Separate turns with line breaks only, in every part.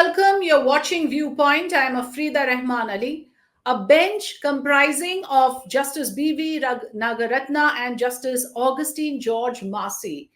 welcome. You're watching Viewpoint. I'm Afrida Rahman Ali. A bench comprising of Justice B.V. Nagaratna and Justice Augustine George Massey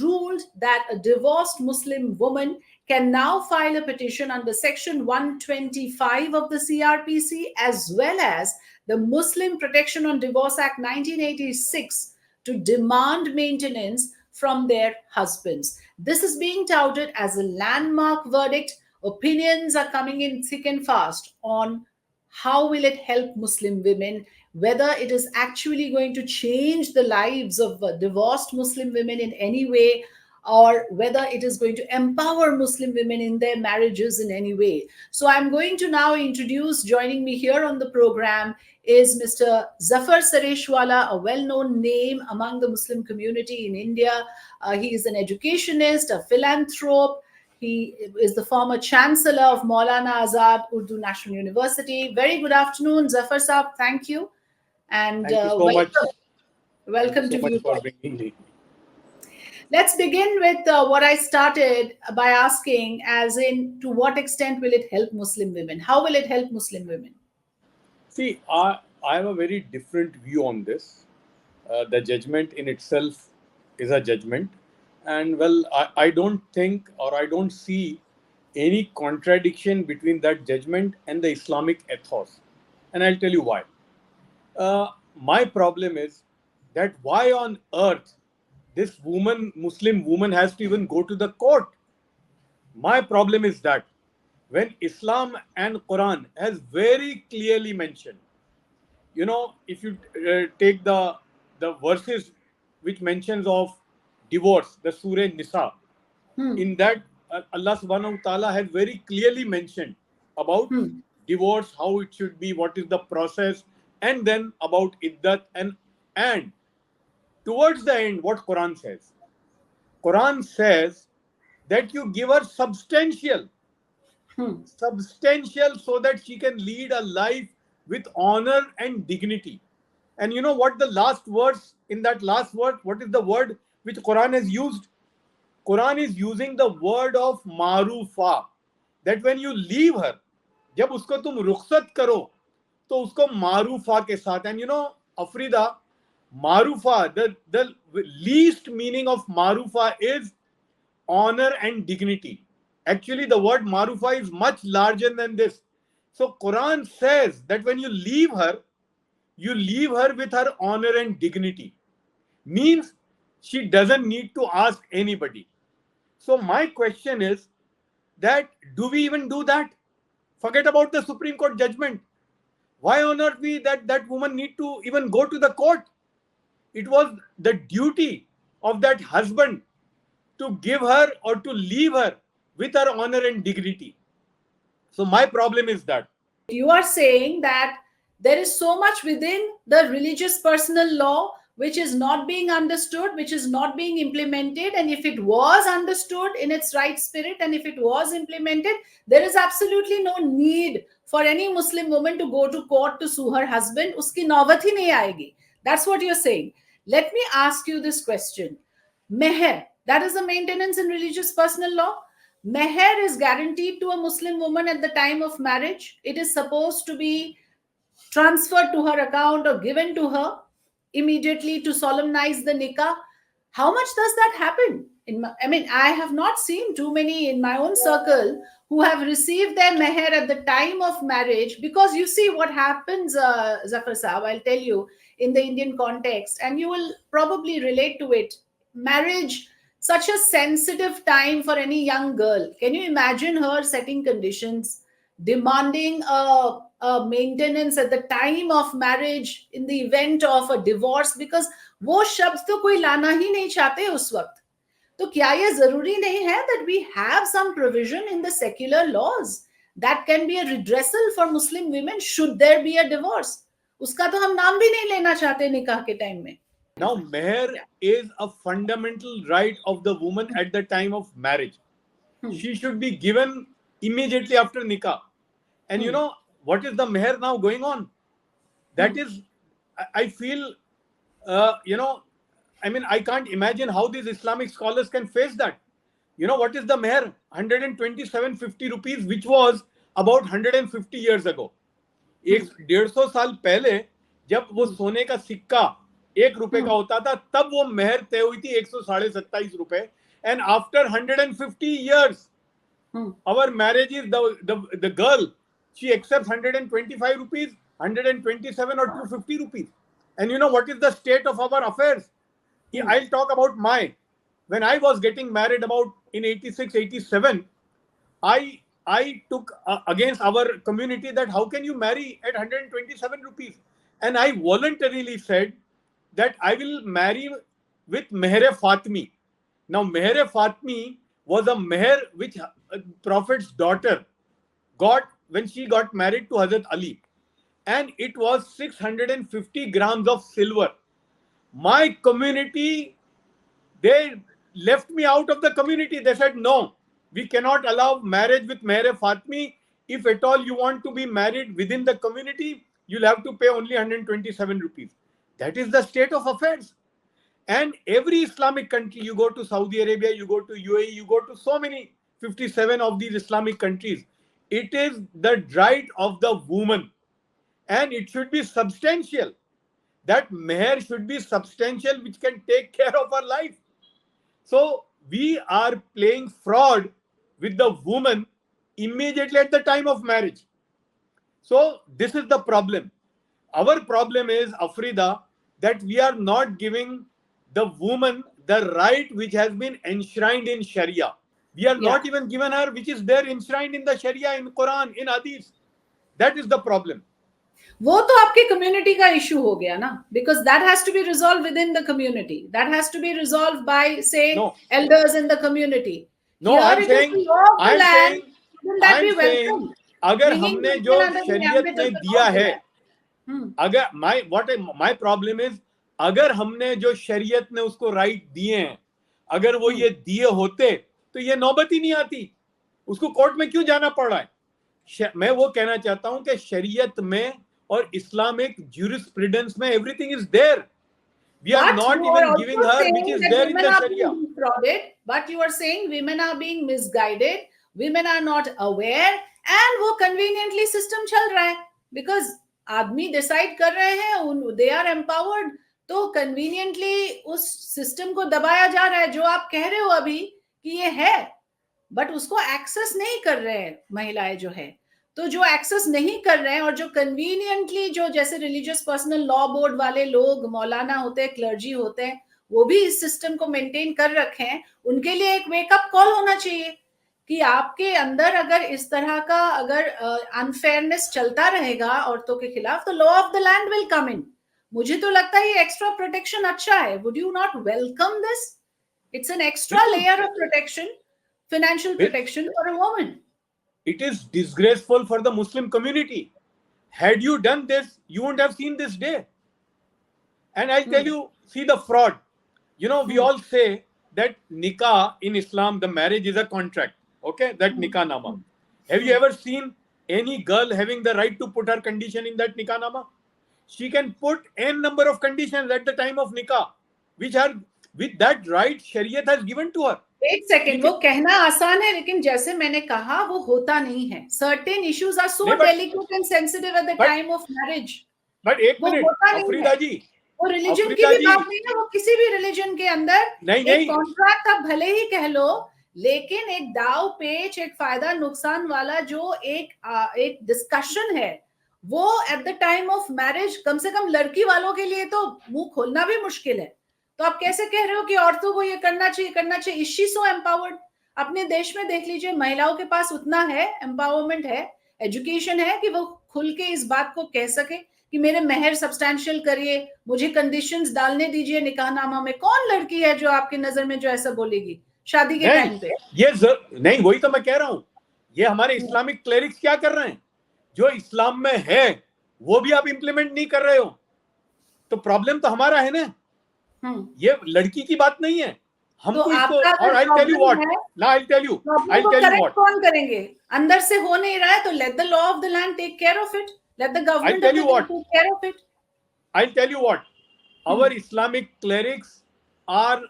ruled that a divorced Muslim woman can now file a petition under Section 125 of the CRPC as well as the Muslim Protection on Divorce Act 1986 to demand maintenance from their husbands. This is being touted as a landmark verdict. Opinions are coming in thick and fast on how will it help Muslim women, whether it is actually going to change the lives of divorced Muslim women in any way, or whether it is going to empower Muslim women in their marriages in any way. So I'm going to now introduce, joining me here on the program is Mr. Zafar Sareshwala, a well-known name among the Muslim community in India. He is an educationist, a philanthrope. He is the former chancellor of Maulana Azad Urdu National University. Very good afternoon, Zafar Saab. Thank you. And
Thank you so much.
Welcome to
Thank you so much for
Viewpoint.
bringing me.
Let's begin with what I started by asking, as in, to what extent will it help Muslim women? How will it help Muslim women?
See, I have a very different view on this. The judgment in itself is a judgment. And well, I don't think or I don't see any contradiction between that judgment and the Islamic ethos. And I'll tell you why. My problem is that why on earth this woman, Muslim woman, has to even go to the court? My problem is that when Islam and Quran has very clearly mentioned, if you take the verses which mentions of divorce, the Surah Nisa,
Hmm.
in that Allah subhanahu wa ta'ala has very clearly mentioned about
Hmm.
divorce, how it should be, what is the process, and then about iddat and towards the end what Quran says. Quran says that you give her substantial
Hmm.
so that she can lead a life with honor and dignity. And you know what the last verse, in that last word, what is the word which Quran has used? Quran is using the word of marufa, that when you leave her, जब उसको तुम रुखसत करो तो उसको मारूफा के साथ. And Afrida, marufa, the least meaning of marufa is honor and dignity. Actually, the word marufa is much larger than this. So Quran says that when you leave her with her honor and dignity. Means she doesn't need to ask anybody. So my question is that do we even do that? Forget about the Supreme Court judgment. Why on earth we that woman need to even go to the court? It was the duty of that husband to give her or to leave her with her honor and dignity. So my problem is that.
You are saying that there is so much within the religious personal law which is not being understood, which is not being implemented. And if it was understood in its right spirit, and if it was implemented, there is absolutely no need for any Muslim woman to go to court to sue her husband. Uski naubat hi nahi aayegi. That's what you're saying. Let me ask you this question. Meher, that is the maintenance in religious personal law. Meher is guaranteed to a Muslim woman at the time of marriage. It is supposed to be transferred to her account or given to her immediately to solemnize the nikah. How much does that happen? I have not seen too many in my own circle who have received their meher at the time of marriage, because you see what happens, Zafar Saab, I'll tell you, in the Indian context, and you will probably relate to it. Marriage, such a sensitive time for any young girl. Can you imagine her setting conditions, demanding a maintenance at the time of marriage in the event of a divorce? Because वो शब्द तो कोई लाना ही नहीं चाहते उस वक्त. तो क्या ये जरूरी नहीं है that we have some provision in the secular laws that can be a redressal for Muslim women should there be a divorce? उसका तो हम नाम भी नहीं लेना चाहते निकाह के टाइम में.
Now, meher is a fundamental right of the woman at the time of marriage. She should be given immediately after nikah. And you know, what is the meher now going on? That is, I feel, I can't imagine how these Islamic scholars can face that. You know what is the meher? 127.50 rupees, which was about 150 years ago. 150 साल पहले जब वो सोने का सिक्का 1 रुपए का होता था, तब वो मेहर तय हुई थी 127 रुपए. And after 150 years, our marriage is the girl, she accepts 125 rupees, 127 or 250 rupees. And you know what is the state of our affairs? I'll talk about when I was getting married about in 86, 87, I took against our community that how can you marry at 127 rupees? And I voluntarily said that I will marry with Meher Fatmi. Now, Meher Fatmi was a meher which Prophet's daughter got when she got married to Hazrat Ali. And it was 650 grams of silver. My community, they left me out of the community. They said, no, we cannot allow marriage with Meher Fatmi. If at all you want to be married within the community, you'll have to pay only 127 rupees. That is the state of affairs. And every Islamic country, you go to Saudi Arabia, you go to UAE, you go to so many, 57 of these Islamic countries, it is the right of the woman. And it should be substantial. That meher should be substantial, which can take care of our life. So we are playing fraud with the woman immediately at the time of marriage. So this is the problem. Our problem is, Afrida, that we are not giving the woman the right which has been enshrined in Sharia. We are not even given her, which is there enshrined in the Sharia, in Quran, in Hadith. That is the problem.
वो तो आपके community का issue हो गया ना, because that has to be resolve within the community, that has to be resolve by say elders in the community.
No, I am saying अगर हमने जो शरीयत में दिया है, अगर माय प्रॉब्लम इज, अगर हमने जो शरीयत ने उसको राइट दिए हैं, अगर वो ये दिए होते तो ये नौबत ही नहीं आती. उसको कोर्ट में क्यों जाना पड़ रहा है? मैं वो कहना चाहता हूं कि शरीयत में और इस्लामिक ज्यूरिस्प्रूडेंस में everything is there. We are not even giving her which is there in the Sharia.
But you are saying women are being misguided, women are not aware, and वो conveniently system चल रहा है because आदमी decide कर रहे हैं, they are empowered, तो conveniently उस system को दबाया जा रहा है. जो आप कह रहे हो अभी कि ये है, but उसको access नहीं कर रहे हैं महिलाएं जो है. तो जो एक्सेस नहीं कर रहे हैं और जो कन्वीनियंटली, जो जैसे रिलीजियस पर्सनल लॉ बोर्ड वाले लोग, मौलाना होते हैं, क्लर्जी होते हैं, वो भी इस सिस्टम को मेंटेन कर रखे हैं, उनके लिए एक वेकअप कॉल होना चाहिए कि आपके अंदर अगर इस तरह का अगर अनफेयरनेस चलता रहेगा औरतों के खिलाफ, तो law of the land will come in. मुझे तो लगता है ये एक्स्ट्रा प्रोटेक्शन अच्छा है. Would you not welcome this? It's an extra layer of protection, financial protection for a woman.
It is disgraceful for the Muslim community. Had you done this, you wouldn't have seen this day. And I'll tell you, see the fraud. You know, we all say that nikah in Islam, the marriage is a contract. Okay, that nikah nama. Have you ever seen any girl having the right to put her condition in that nikah nama? She can put n number of conditions at the time of nikah, which are with that right Shariat has given to her.
एक second, वो कहना आसान है, लेकिन जैसे मैंने कहा वो होता नहीं है. Certain issues are so delicate and sensitive at the time of marriage.
But एक मिनट अफरीदा जी,
वो रिलीजन की भी बात नहीं है. वो किसी भी रिलीजन के अंदर एक कॉन्ट्रैक्ट आप भले ही कह लो, लेकिन एक दाव पेच, एक फायदा नुकसान वाला जो एक डिस्कशन है, वो at the time of marriage कम से कम लड़की वालों के लिए तो मुंह खोलना भी मुश्किल है. तो आप कैसे कह रहे हो कि औरतों को ये करना चाहिए? Is she so empowered? अपने देश में देख लीजिए, महिलाओं के पास उतना है, एम्पावरमेंट है, एजुकेशन है कि वो खुल के इस बात को कह सके कि मेरे मेहर सब्सटैंशियल करिए, मुझे कंडीशंस डालने दीजिए निकाहनामा में. कौन लड़की है जो आपकी नजर में जो ऐसा बोलेगी शादी के टाइम पे?
ये नहीं, वही तो मैं कह रहा हूं. ये हमारे इस्लामिक क्लेरिक्स क्या कर रहे हैं? जो इस्लाम में है वो भी आप इंप्लीमेंट नहीं कर रहे हो, तो प्रॉब्लम तो हमारा है ना. ये लड़की की बात नहीं है. हमको
तो
इसको, और आई टेल यू व्हाट, ना आई टेल यू व्हाट,
कौन करेंगे? अंदर से हो नहीं रहा है तो let the law of the land take care of it, let the government take care of it.
I tell you what, our Islamic clerics are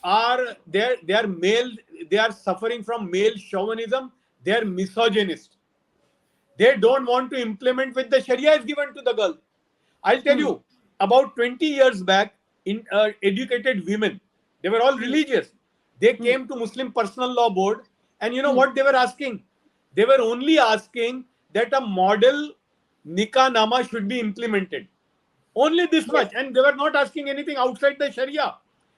are they are male, they are suffering from male chauvinism, they are misogynist. They don't want to implement what the Sharia is given to the girl. I'll tell
Hmm.
you, about 20 years back, in educated women, they were all
Hmm.
religious. They
Hmm.
came to Muslim Personal Law Board, and you know
Hmm.
what they were asking? They were only asking that a model nikah nama should be implemented. Only this
Yes,
much, and they were not asking anything outside the Sharia.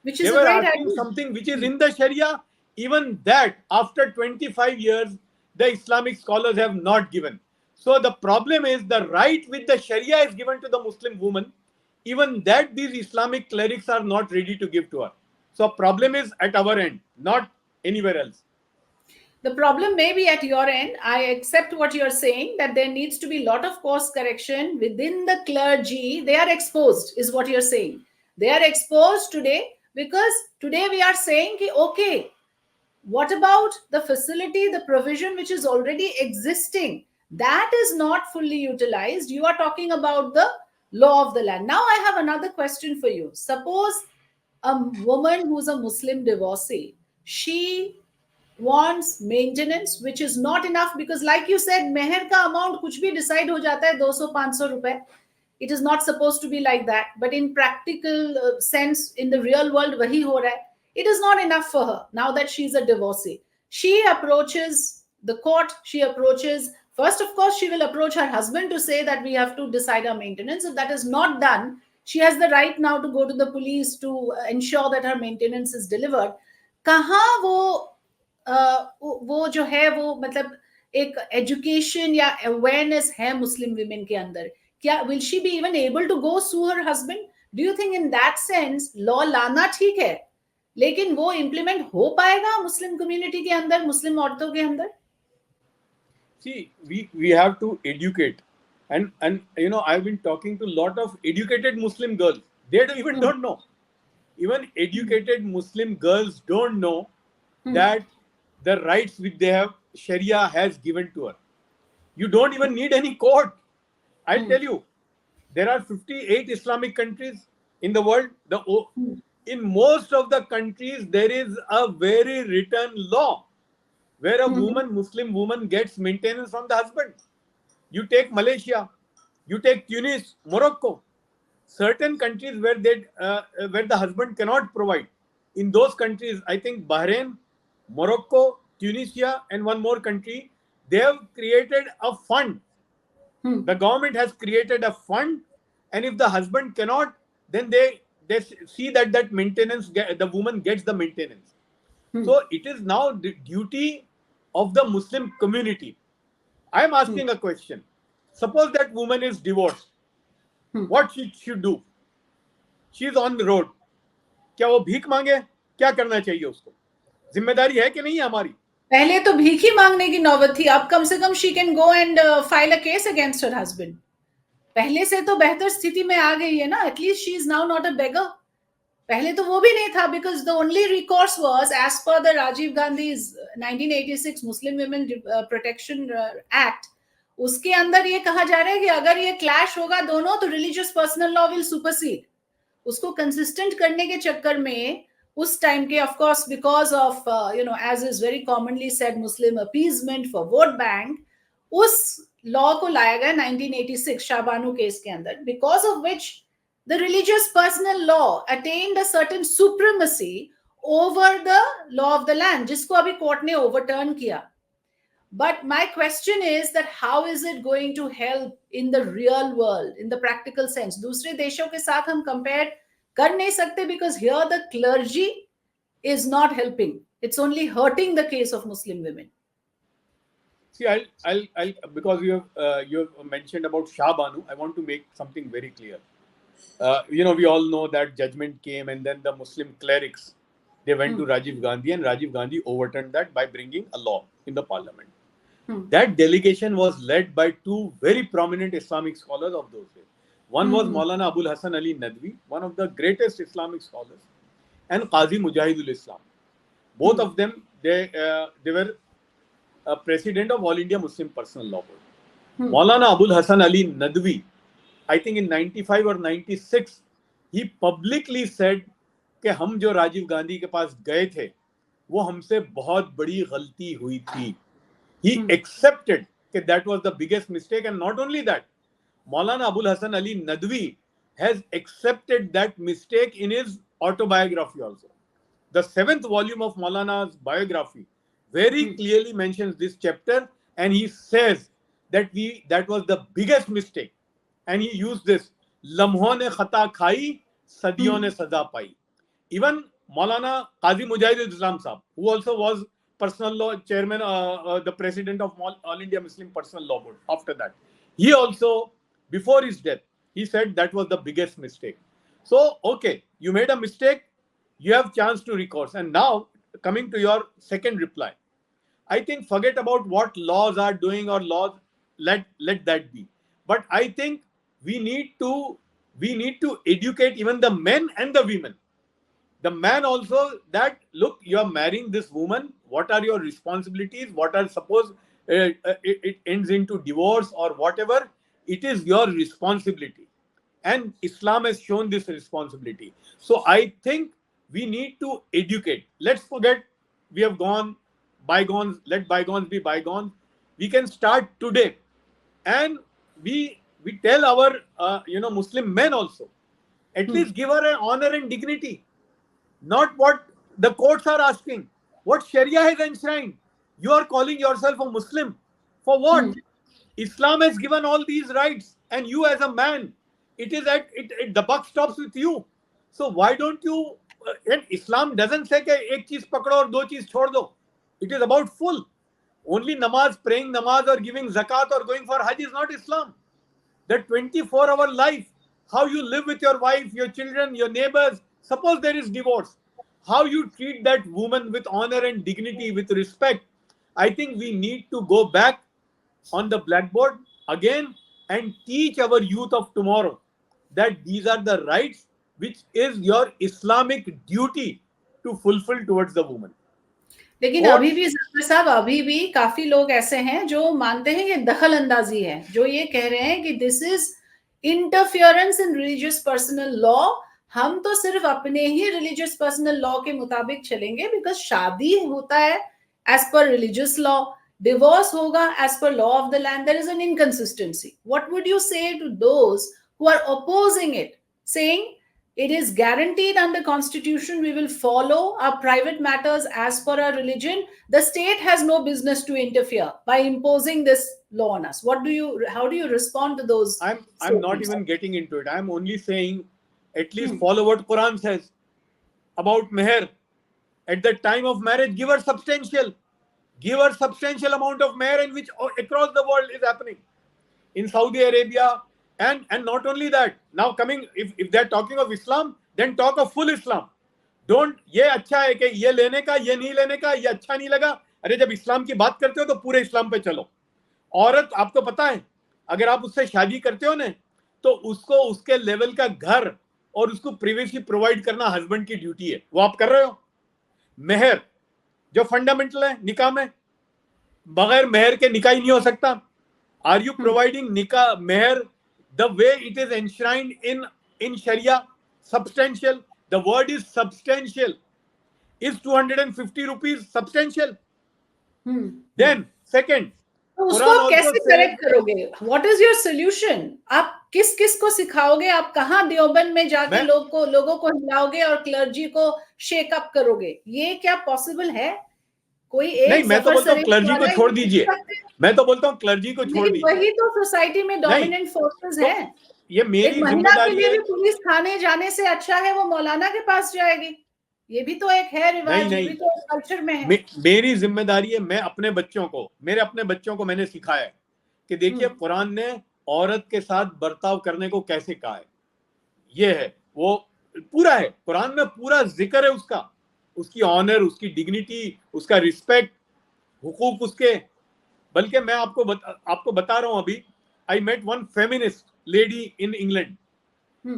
which
They
is a
were
great
asking
idea.
something which is
Hmm.
in the Sharia. Even that, after 25 years, the Islamic scholars have not given. So the problem is the right with the Sharia is given to the Muslim woman. Even that, these Islamic clerics are not ready to give to her. So problem is at our end, not anywhere else.
The problem may be at your end. I accept what you're saying, that there needs to be a lot of course correction within the clergy. They are exposed, is what you're saying. They are exposed today because today we are saying, ki, okay, what about the facility, the provision which is already existing? That is not fully utilized. You are talking about the law of the land. Now, I have another question for you. Suppose a woman who's a Muslim divorcee, she wants maintenance which is not enough, because like you said, meher ka amount kuch bhi decide ho jata hai, 200 500 rupees. It is not supposed to be like that, but in practical sense, in the real world wahi ho raha hai. It is not enough for her. Now that she's a divorcee, she approaches the court, she approaches, first of course she will approach her husband to say that we have to decide our maintenance. If that is not done, she has the right now to go to the police to ensure that her maintenance is delivered. कहाँ वो वो जो है वो मतलब एक education या awareness है मुस्लिम विमेन के अंदर? क्या will she be even able to go sue her husband? Do you think in that sense law लाना ठीक है, लेकिन वो इम्प्लीमेंट हो पाएगा मुस्लिम कम्युनिटी के अंदर, मुस्लिम औरतों के अंदर?
See, we have to educate, and you know, I've been talking to a lot of educated Muslim girls. They even
Hmm.
don't know. Even educated Muslim girls don't know
Hmm.
that the rights which they have, Sharia has given to her. You don't even need any court. I'll
Hmm.
tell you, there are 58 Islamic countries in the world.
Hmm.
In most of the countries, there is a very written law where a
Hmm.
woman, Muslim woman, gets maintenance from the husband. You take Malaysia, you take Tunis, Morocco, certain countries where the husband cannot provide. In those countries, I think Bahrain, Morocco, Tunisia, and one more country, they have created a fund.
Hmm.
The government has created a fund, and if the husband cannot, then they see that maintenance, the woman gets the maintenance.
Hmm.
So it is now the duty of the Muslim community. I am
Hmm.
asking a question. Suppose that woman is divorced.
Hmm.
What she should do? She is on the road. क्या वो भीख मांगे? क्या करना चाहिए उसको? जिम्मेदारी है कि नहीं है हमारी?
पहले तो भीख ही मांगने की नौबत थी, अब कम से come she can go and file a case against her husband. पहले से तो बेहतर स्थिति में आ गई है ना. At least she is now not a beggar. पहले तो वो भी नहीं था, because the only recourse was as per the Rajiv Gandhi 1986 Muslim women protection act. उसके अंदर ये कहा जा रहा है कि अगर ये क्लैश होगा दोनों, तो religious personal law will supersede. उसको कंसिस्टेंट करने के चक्कर में उस टाइम के, of course because of as is very commonly said, Muslim appeasement for vote bank, उस लॉ को लाया गया 1986 शाहबानू केस के अंदर, because of which the religious personal law attained a certain supremacy over the law of the land, जिसको अभी court ने overturn किया. But my question is that how is it going to help in the real world, in the practical sense? दूसरे देशों के साथ हम compare कर नहीं सकते, because here the clergy is not helping. It's only hurting the case of Muslim women.
See, I'll because you have mentioned about Shah Banu, I want to make something very clear. You know, we all know that judgment came, and then the Muslim clerics, they went to Rajiv Gandhi, and Rajiv Gandhi overturned that by bringing a law in the parliament. That delegation was led by two very prominent Islamic scholars of those days. One was Maulana Abul Hasan Ali Nadwi, one of the greatest Islamic scholars, and Qazi Mujahidul Islam. Both of them, they were president of All India Muslim Personal Law Board. Maulana Abul Hasan Ali Nadwi, I think in 95 or 96, he publicly said कि हम जो राजीव गांधी के पास गए थे वो हमसे बहुत बड़ी गलती हुई थी. He accepted that that was the biggest mistake, and not only that, Maulana Abul Hasan Ali Nadwi has accepted that mistake in his autobiography also. The 7th volume of Maulana's biography very clearly mentions this chapter, and he says that was the biggest mistake, and he used this lamhon ne khata khai sadiyon ne saza pai. Even Maulana Qazi Mujahid Islam Sahab, who also was personal law chairman, the president of All India Muslim Personal Law Board after that, he also, before his death, he said that was the biggest mistake. So, okay, you made a mistake, you have chance to recourse. And now, coming to your second reply, I think forget about what laws are doing or laws, let that be. But I think we need to educate even the men and the women. The man also, that look, you are marrying this woman, what are your responsibilities, what are, suppose it ends into divorce or whatever, it is your responsibility, and Islam has shown this responsibility. So I think we need to educate. Let's forget, we have gone bygones, let bygones be bygones. We can start today, and we tell our Muslim men also, at least give her an honor and dignity. Not what the courts are asking, what Sharia has enshrined. You are calling yourself a Muslim. For what? Islam has given all these rights, and you as a man, it is the buck stops with you. So why don't you? And Islam doesn't say कि एक चीज पकड़ो और दो चीज छोड़ दो. It is about full. Only namaz, praying namaz or giving zakat or going for Hajj is not Islam. The 24-hour life, how you live with your wife, your children, your neighbors. Suppose there is divorce, how you treat that woman with honor and dignity, with respect. I think we need to go back on the blackboard again and teach our youth of tomorrow that these are the rights which is your Islamic duty to fulfill towards the woman.
लेकिन अभी भी ज़फर साहब, अभी भी काफी लोग ऐसे हैं जो मानते हैं कि दखल अंदाजी है, जो ये कह रहे हैं कि this is interference in religious personal law. हम तो सिर्फ अपने ही रिलीजियस पर्सनल लॉ के मुताबिक चलेंगे, बिकॉज शादी होता है as per religious law, divorce होगा as per law of the land. There is an inconsistency. What would you say to those who are opposing it, saying it is guaranteed under constitution we will follow our private matters as per our religion, the state has no business to interfere by imposing this law on us? How do you respond to those?
I'm not even getting into it. I'm only saying at least follow what Quran says about meher. At the time of marriage, give her substantial amount of meher, in which across the world is happening in Saudi Arabia. And not only that, now coming, if they're talking of Islam, then talk of full Islam. Don't ये अच्छा है कि ये लेने का, ये नहीं लेने का, ये अच्छा नहीं लगा. अरे जब इस्लाम की बात करते हो तो पूरे इस्लाम पे चलो. औरत, आपको पता है, अगर आप उससे शादी करते हो ना, तो उसको उसके लेवल का घर और उसको प्रिवेसी प्रोवाइड करना हस्बैंड की ड्यूटी है. वो आप कर रहे हो. मेहर जो फंडामेंटल है निकाह में, बगैर मेहर के निकाह ही नहीं हो सकता. आर यू प्रोवाइडिंग निकाह मेहर the way it is enshrined in Sharia? Substantial. The word is substantial. Is 250 rupees substantial? Then second,
तो उसको आप कैसे करेक्ट करोगे? What is your solution? आप किस किस को सिखाओगे? आप कहाँ देवबंद में जाके लोगों को हिलाओगे और क्लर्जी को शेक अप करोगे? ये क्या पॉसिबल है? कोई एक
नहीं, मैं तो बोलता हूँ क्लर्जी को छोड़ दीजिए. मैं तो बोलता हूँ क्लर्जी को छोड़ दीजिए.
वही तो सोसाइटी में डोमिनेंट फोर्सेस हैं.
ये मेरी जिम्मेदारी है.
पुलिस थाने जाने से अच्छा है वो मौलाना के पास जाएगी. ये भी तो एक है रिवाज, ये भी तो कल्चर में है.
मेरी जिम्मेदारी है. मेरे अपने बच्चों को मैंने सिखाया है कि देखिए कुरान ने औरत के साथ बर्ताव करने को कैसे कहा है. ये है, वो पूरा है कुरान में, पूरा जिक्र है उसका, उसकी ऑनर, उसकी डिग्निटी, उसका रिस्पेक्ट, हुकूक उसके. बल्कि मैं आपको बता रहा हूं, अभी I met one feminist lady in England,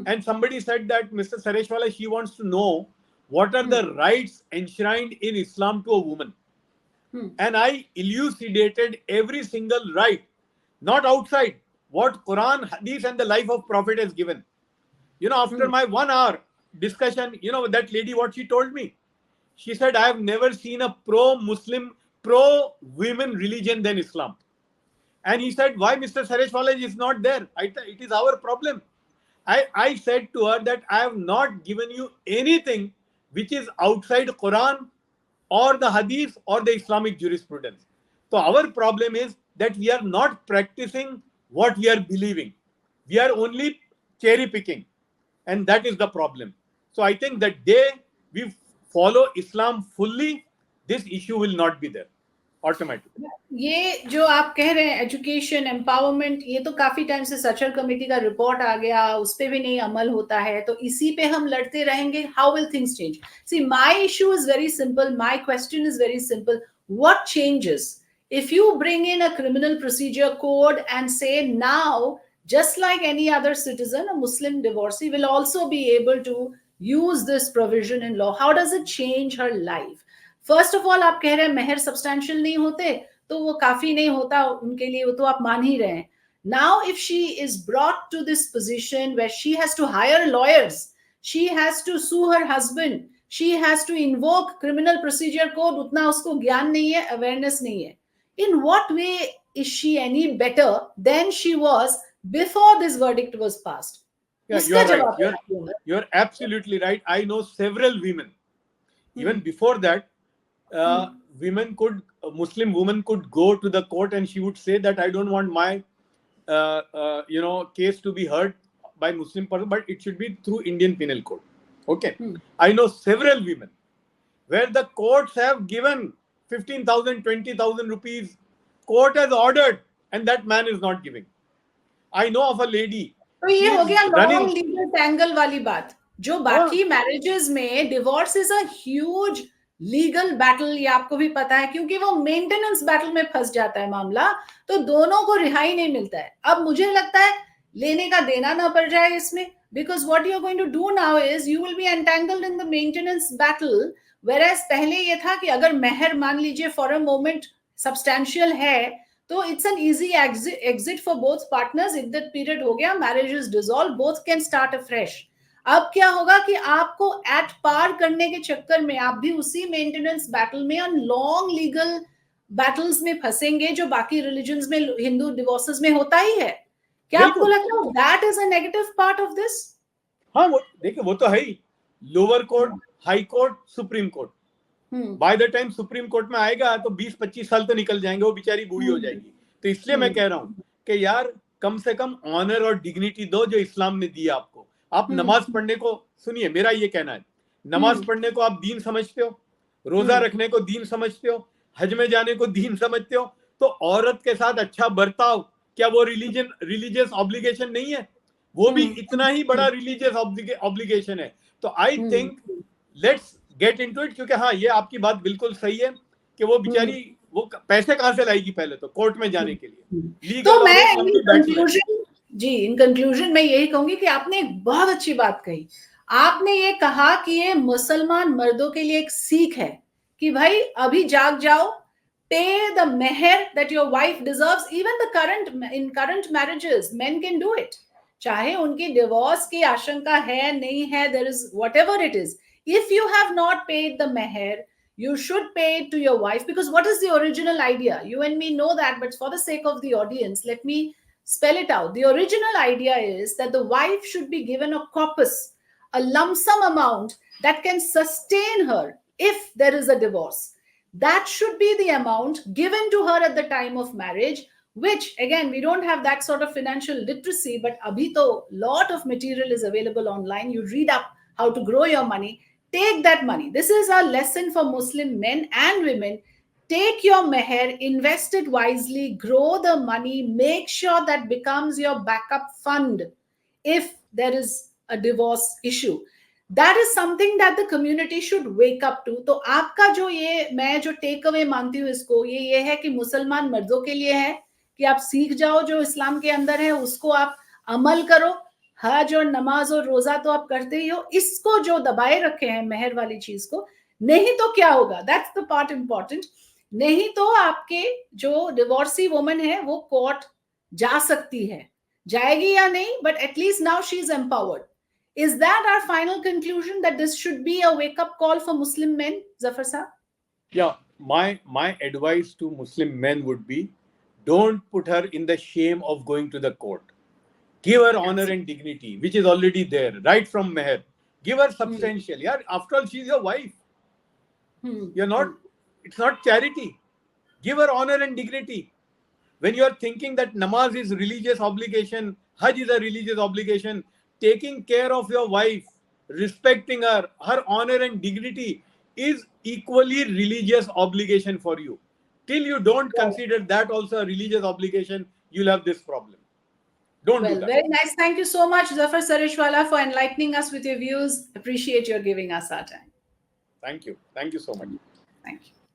and somebody said that Mr. Sareshwala, she wants to know what are the rights enshrined in Islam to a woman. And I elucidated every single right, not outside, what Quran, Hadith and the life of Prophet has given. After my 1 hour, discussion, you know, that lady, what she told me, she said, I have never seen a pro-Muslim, pro-women religion than Islam. And he said, why Mr. Sareshwala is not there? It is our problem. I said to her that I have not given you anything which is outside Quran or the Hadith or the Islamic jurisprudence. So our problem is that we are not practicing what we are believing. We are only cherry picking. And that is the problem. So I think the day we follow Islam fully, this issue will not be there automatically.
ये जो आप कह रहे हैं education empowerment, ये तो काफी time से सचर कमेटी का रिपोर्ट आ गया, उस पे भी नहीं अमल होता है, तो इसी पे हम लड़ते रहेंगे. How will things change? See my issue is very simple, my question is very simple. What changes if you bring in a criminal procedure code and say now, just like any other citizen, a Muslim divorcee will also be able to use this provision in law? How does it change her life? First of all आप कह रहे हैं मेहर substantial नहीं होते तो वो काफी नहीं होता उनके लिए, वो तो आप मान ही रहे हैं. Now if she is brought to this position where she has to hire lawyers, she has to sue her husband, she has to invoke criminal procedure code, उतना उसको ज्ञान नहीं है, अवेयरनेस नहीं है. In what way is she any better than she was before this verdict was passed?
You're absolutely right. I know several women, even before that, Muslim women could go to the court and she would say that I don't want my case to be heard by Muslim person, but it should be through Indian Penal Code. Okay. I know several women where the courts have given 15,000, 20,000 rupees, court has ordered, and that man is not giving. I know of a lady.
तो ये हो गया long legal tangle वाली बात. जो बाकी marriages में divorce is a huge legal battle, ये आपको भी पता है, क्योंकि वो मेंटेनेंस बैटल में फंस जाता है मामला, तो दोनों को रिहाई नहीं मिलता है. अब मुझे लगता है लेने का देना ना पड़ जाए इसमें, because what you are going to do now is you will be entangled in the maintenance battle. Whereas पहले ये था कि अगर मेहर मान लीजिए फॉर अ मोमेंट सब्सटैंशियल है तो it's an easy exit for both partners. इद्दत पीरियड हो गया, marriage is dissolve, both can start afresh. अब क्या होगा कि आपको एट पार करने के चक्कर में आप भी उसी मेंटेनेंस बैटल में और लॉन्ग लीगल बैटल्स में फंसेंगे जो बाकी रिलीजन्स में, हिंदू डिवोर्सेस में होता ही है. क्या आपको लगता है that is a negative part of this?
हाँ, वो देखिए, वो तो है ही. Lower court, high court, supreme court, by the time supreme court में आएगा तो 20-25 साल तो निकल जाएंगे, वो बेचारी बूढ़ी हो जाएगी. तो इसलिए मैं कह रहा हूँ कि यार कम से कम ऑनर और डिग्निटी दो जो इस्लाम ने दी आपको. आप नमाज पढ़ने को, सुनिए मेरा ये कहना है, नमाज पढ़ने को आप दीन समझते हो, रोजा रखने को दीन समझते हो, हज में जाने को दीन समझते हो, तो औरत के साथ अच्छा बर्ताव क्या वो रिलीजियस ऑब्लिगेशन नहीं है? वो भी इतना ही बड़ा रिलीजियस ऑब्लिगेशन है. तो I think let's get into it, क्योंकि हाँ, ये आपकी बात बिल्कुल सही है कि वो बेचारी वो पैसे कहाँ से लाएगी पहले तो कोर्ट में जाने के लिए.
तो मैं इन कंक्लूजन मैं यही कहूंगी कि आपने एक बहुत अच्छी बात कही. आपने ये कहा कि ये मुसलमान मर्दों के लिए एक सीख है कि भाई अभी जाग जाओ, पे द मेहर that your wife deserves. Even the in current marriages men can do it, चाहे उनकी डिवोर्स की आशंका है नहीं है, there is whatever it is. If you have not paid the मेहर, you should pay it to your wife, because what is the original idea? You and me know that, but for the sake of the audience, let me spell it out. The original idea is that the wife should be given a corpus, a lump sum amount that can sustain her if there is a divorce. That should be the amount given to her at the time of marriage, which again, we don't have that sort of financial literacy, but abhi to lot of material is available online. You read up how to grow your money. Take that money. This is a lesson for Muslim men and women. Take your meher, invest it wisely, grow the money, make sure that becomes your backup fund if there is a divorce issue. That is something that the community should wake up to. तो आपका जो ये, मैं जो take away मानती हूँ इसको, ये है कि मुसलमान मर्दों के लिए है कि आप सीख जाओ जो इस्लाम के अंदर है, उसको आप अमल करो. हज और नमाज और रोजा तो आप करते ही हो, इसको जो दबाए रखे हैं मेहर वाली चीज को, नहीं तो क्या होगा? That's the part important. नहीं तो आपके जो डिवोर्सी वुमन है वो कोर्ट जा सकती है, जाएगी या नहीं, but at least now she is empowered. Is that our final conclusion, that this should be a wake-up call for Muslim men, Zafar Sir?
Yeah, my advice to Muslim men would be, don't put her in the shame of going to the court. Give her honor and dignity, which is already there, right from Meher. Give her substantial. Yeah, after all, she's your wife. You're not, it's not charity. Give her honor and dignity. When you are thinking that namaz is religious obligation, Hajj is a religious obligation, taking care of your wife, respecting her, her honor and dignity is equally religious obligation for you. Till you don't consider that also a religious obligation, you'll have this problem. Don't do
Well,
that.
very nice. Thank you so much, Zafar Sareshwala, for enlightening us with your views. Appreciate your giving us our time.
Thank you. Thank you so much.
Thank you.